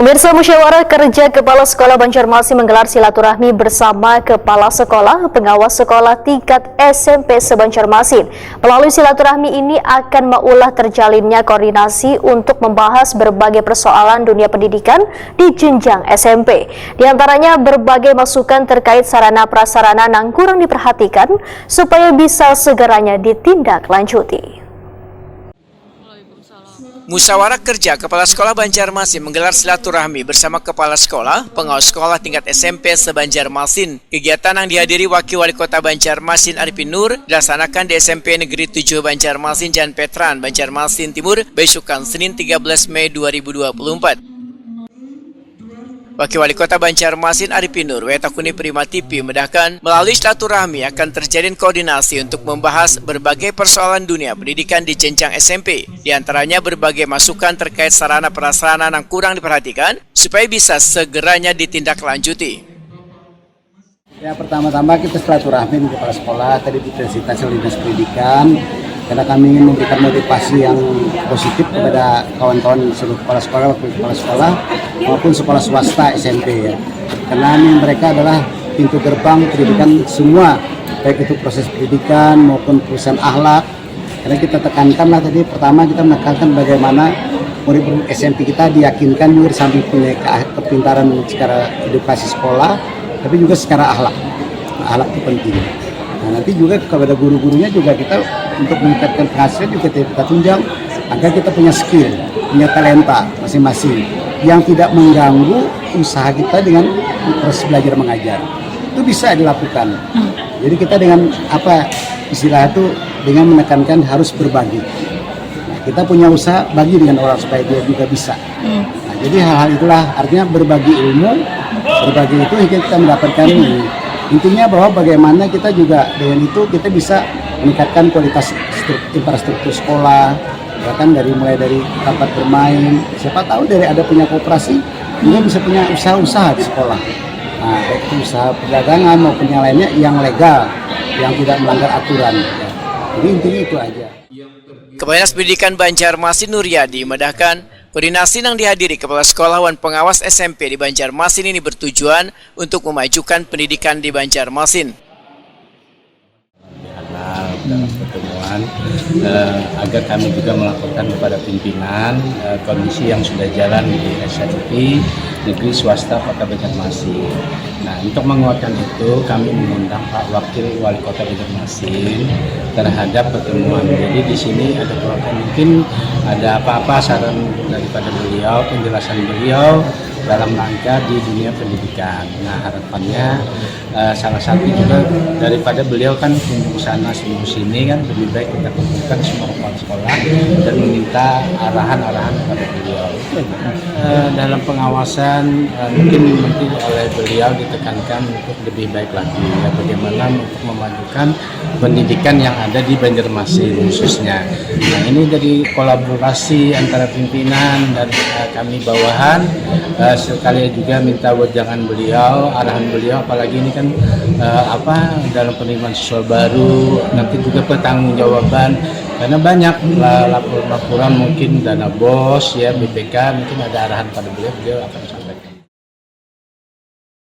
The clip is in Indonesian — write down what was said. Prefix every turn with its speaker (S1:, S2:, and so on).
S1: Pemirsa, Musyawarah Kerja Kepala Sekolah Banjarmasin menggelar silaturahmi bersama Kepala Sekolah, pengawas sekolah tingkat SMP se-Banjarmasin. Melalui silaturahmi ini akan mengulah terjalinnya koordinasi untuk membahas berbagai persoalan dunia pendidikan di jenjang SMP. Di antaranya berbagai masukan terkait sarana prasarana yang kurang diperhatikan supaya bisa segeranya ditindaklanjuti.
S2: Musyawarah Kerja Kepala Sekolah Banjarmasin menggelar silaturahmi bersama Kepala Sekolah, pengawas sekolah tingkat SMP se-Banjarmasin. Kegiatan yang dihadiri Wakil Wali Kota Banjarmasin Arifin Nur dilaksanakan di SMP Negeri 7 Banjarmasin Jalan Petran, Banjarmasin Timur, besukan Senin 13 Mei 2024. Wakil Wali Kota Banjarmasin Arifin Nur Wetakuni Prima TV mendahkan melalui silaturahmi akan terjalin koordinasi untuk membahas berbagai persoalan dunia pendidikan di jenjang SMP. Di antaranya berbagai masukan terkait sarana prasarana yang kurang diperhatikan supaya bisa segeranya ditindaklanjuti.
S3: Ya, pertama-tama kita silaturahmi dengan kepala sekolah tadi dipresentasi oleh Dinas Pendidikan karena kami ingin memberikan motivasi yang positif kepada kawan-kawan seluruh kepala sekolah, wakil kepala sekolah maupun sekolah swasta SMP ya. Karena mereka adalah pintu gerbang pendidikan semua, baik itu proses pendidikan maupun perusahaan akhlak. Karena kita tekankanlah tadi pertama kita menekankan bagaimana murid-murid SMP kita diyakinkan juga sambil punya kepintaran secara edukasi sekolah, tapi juga secara akhlak. Akhlak itu penting. Nah, nanti juga kepada guru-gurunya juga kita untuk meningkatkan penghasilan juga kita tunjang agar kita punya skill, punya talenta masing-masing yang tidak mengganggu usaha kita dengan proses belajar mengajar. Itu bisa dilakukan. Jadi kita dengan apa istilah itu dengan menekankan harus berbagi. Nah, kita punya usaha bagi dengan orang supaya dia juga bisa. Nah, jadi hal-hal itulah artinya berbagi ilmu, berbagi itu kita mendapatkan ini. Intinya bahwa bagaimana kita juga dengan itu kita bisa meningkatkan kualitas infrastruktur sekolah, ya kan mulai dari tempat bermain, siapa tahu dari ada punya koperasi, juga bisa punya usaha-usaha di sekolah. Nah, baik itu usaha perdagangan maupun yang lainnya yang legal, yang tidak melanggar aturan. Ya. Jadi intinya itu aja.
S2: Kepala Dinas Pendidikan Banjarmasin Nuryadi memedahkan koordinasi yang dihadiri Kepala Sekolah dan Pengawas SMP di Banjarmasin ini bertujuan untuk memajukan pendidikan di Banjarmasin.
S4: Dalam pertemuan agar kami juga melaporkan kepada pimpinan kondisi yang sudah jalan di SMP Negeri Swasta Kota Banjarmasin. Nah, untuk menguatkan itu kami mengundang Pak Wakil Wali Kota Banjarmasin terhadap pertemuan. Jadi di sini ada mungkin ada apa-apa saran daripada beliau, penjelasan beliau dalam rangka di dunia pendidikan. Nah, harapannya salah satu juga daripada beliau kan kunjung sana seminggu sini kan lebih baik kita kumpulkan semua kepala sekolah dan meminta arahan-arahan kepada beliau. Dalam pengawasan mungkin nanti oleh beliau ditekankan untuk lebih baik lagi ya, bagaimana untuk memajukan pendidikan yang ada di Banjarmasin khususnya. Nah, ini dari kolaborasi antara pimpinan dan kami bawahan. Sekali juga minta wejangan beliau, arahan beliau, apalagi ini kan dalam penerimaan siswa baru, nanti juga pertanggungjawaban karena banyak laporan mungkin dana BOS ya, BPK, mungkin ada arahan pada beliau akan